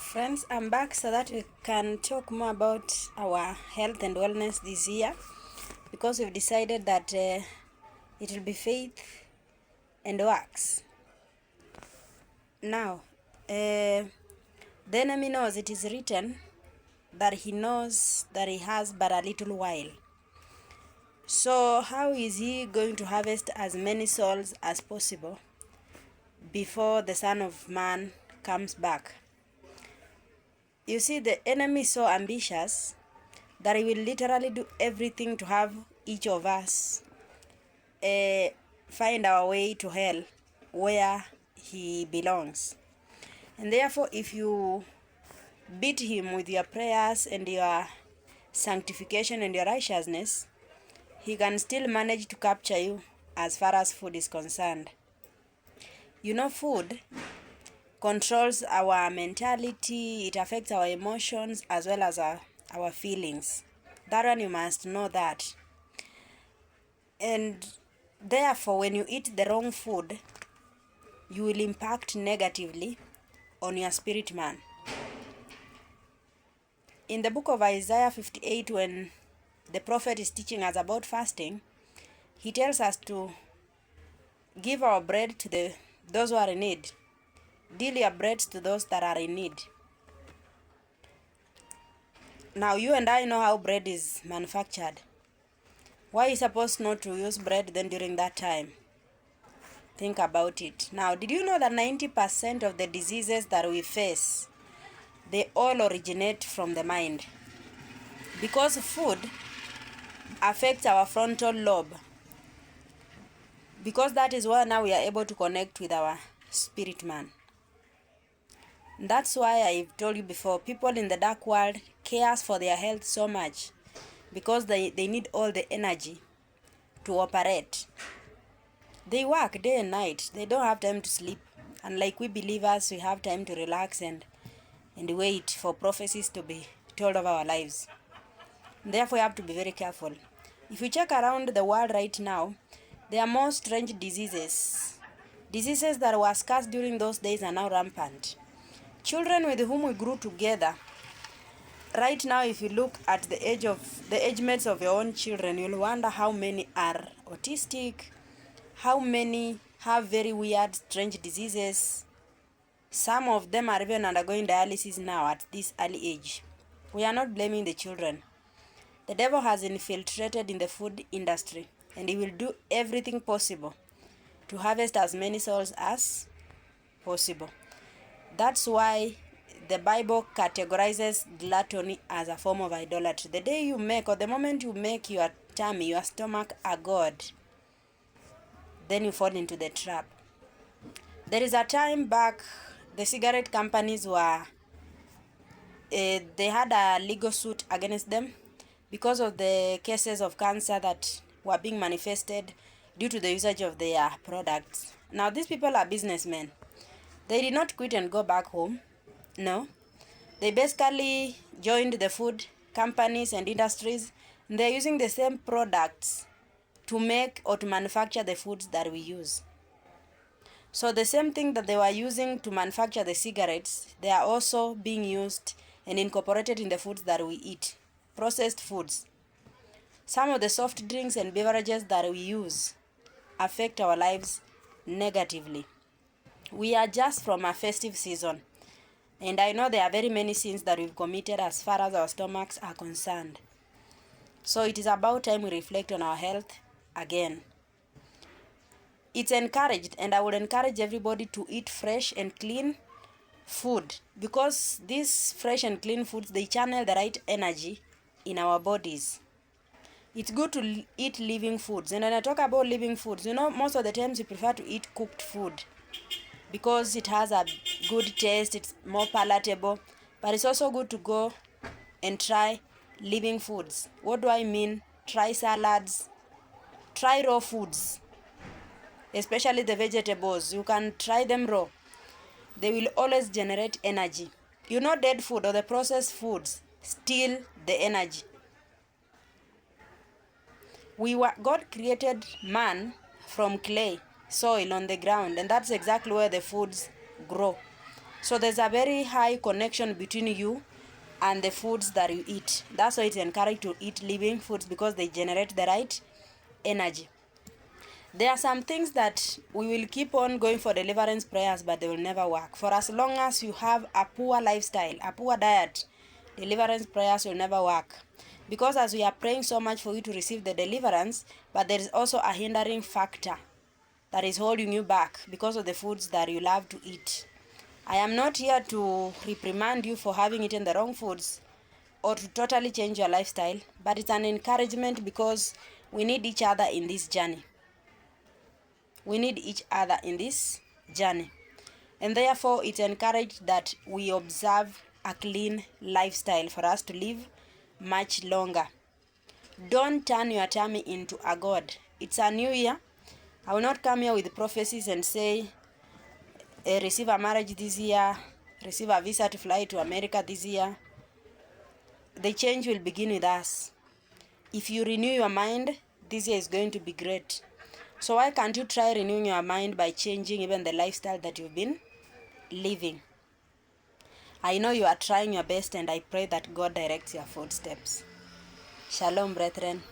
Friends, I'm back so that we can talk more about our health and wellness this year, because we've decided that it will be faith and works. Now, the enemy knows, it is written that he knows that he has but a little while. So how is he going to harvest as many souls as possible before the Son of Man comes back? You see, the enemy is so ambitious that he will literally do everything to have each of us find our way to hell where he belongs. And therefore, if you beat him with your prayers and your sanctification and your righteousness, he can still manage to capture you as far as food is concerned. You know, food controls our mentality, it affects our emotions as well as our feelings. That one, you must know that. And therefore, when you eat the wrong food, you will impact negatively on your spirit man. In the book of Isaiah 58, when the prophet is teaching us about fasting, he tells us to give our bread to those who are in need. Deal your bread to those that are in need. Now, you and I know how bread is manufactured. Why are you supposed not to use bread then during that time? Think about it. Now, did you know that 90% of the diseases that we face, they all originate from the mind? Because food affects our frontal lobe. Because that is where now we are able to connect with our spirit man. That's why I've told you before, people in the dark world cares for their health so much, because they need all the energy to operate. They work day and night. They don't have time to sleep. Unlike we believers, we have time to relax and wait for prophecies to be told of our lives. Therefore, you have to be very careful. If you check around the world right now, there are more strange diseases. Diseases that were scarce during those days are now rampant. Children with whom we grew together, right now, if you look at the age mates of your own children, you'll wonder how many are autistic, how many have very weird, strange diseases. Some of them are even undergoing dialysis now at this early age. We are not blaming the children. The devil has infiltrated in the food industry, and he will do everything possible to harvest as many souls as possible. That's why the Bible categorizes gluttony as a form of idolatry. The day you make, or the moment you make your tummy, your stomach a god, then you fall into the trap. There is a time back, the cigarette companies were, they had a legal suit against them because of the cases of cancer that were being manifested due to the usage of their products. Now, these people are businessmen. They did not quit and go back home. No. They basically joined the food companies and industries. And they're using the same products to make or to manufacture the foods that we use. So the same thing that they were using to manufacture the cigarettes, they are also being used and incorporated in the foods that we eat. Processed foods. Some of the soft drinks and beverages that we use affect our lives negatively. We are just from a festive season, and I know there are very many sins that we've committed as far as our stomachs are concerned. So it is about time we reflect on our health again. It's encouraged, and I would encourage everybody to eat fresh and clean food, because these fresh and clean foods, they channel the right energy in our bodies. It's good to eat living foods. And when I talk about living foods, you know, most of the times we prefer to eat cooked food because it has a good taste, it's more palatable. But it's also good to go and try living foods. What do I mean? Try salads, try raw foods, especially the vegetables. You can try them raw. They will always generate energy. You know, dead food or the processed foods steal the energy. God created man from clay, soil on the ground, and that's exactly where the foods grow. So there's a very high connection between you and the foods that you eat. That's why it's encouraged to eat living foods, because they generate the right energy. There are some things that we will keep on going for deliverance prayers, but they will never work. For as long as you have a poor lifestyle, a poor diet, deliverance prayers will never work. Because as we are praying so much for you to receive the deliverance, but there is also a hindering factor that is holding you back because of the foods that you love to eat. I am not here to reprimand you for having eaten the wrong foods or to totally change your lifestyle, but it's an encouragement, because we need each other in this journey. We need each other in this journey. And therefore, it's encouraged that we observe a clean lifestyle for us to live much longer. Don't turn your tummy into a god. It's a new year. I will not come here with prophecies and say, receive a marriage this year, receive a visa to fly to America this year. The change will begin with us. If you renew your mind, this year is going to be great. So why can't you try renewing your mind by changing even the lifestyle that you've been living? I know you are trying your best, and I pray that God directs your footsteps. Shalom, brethren.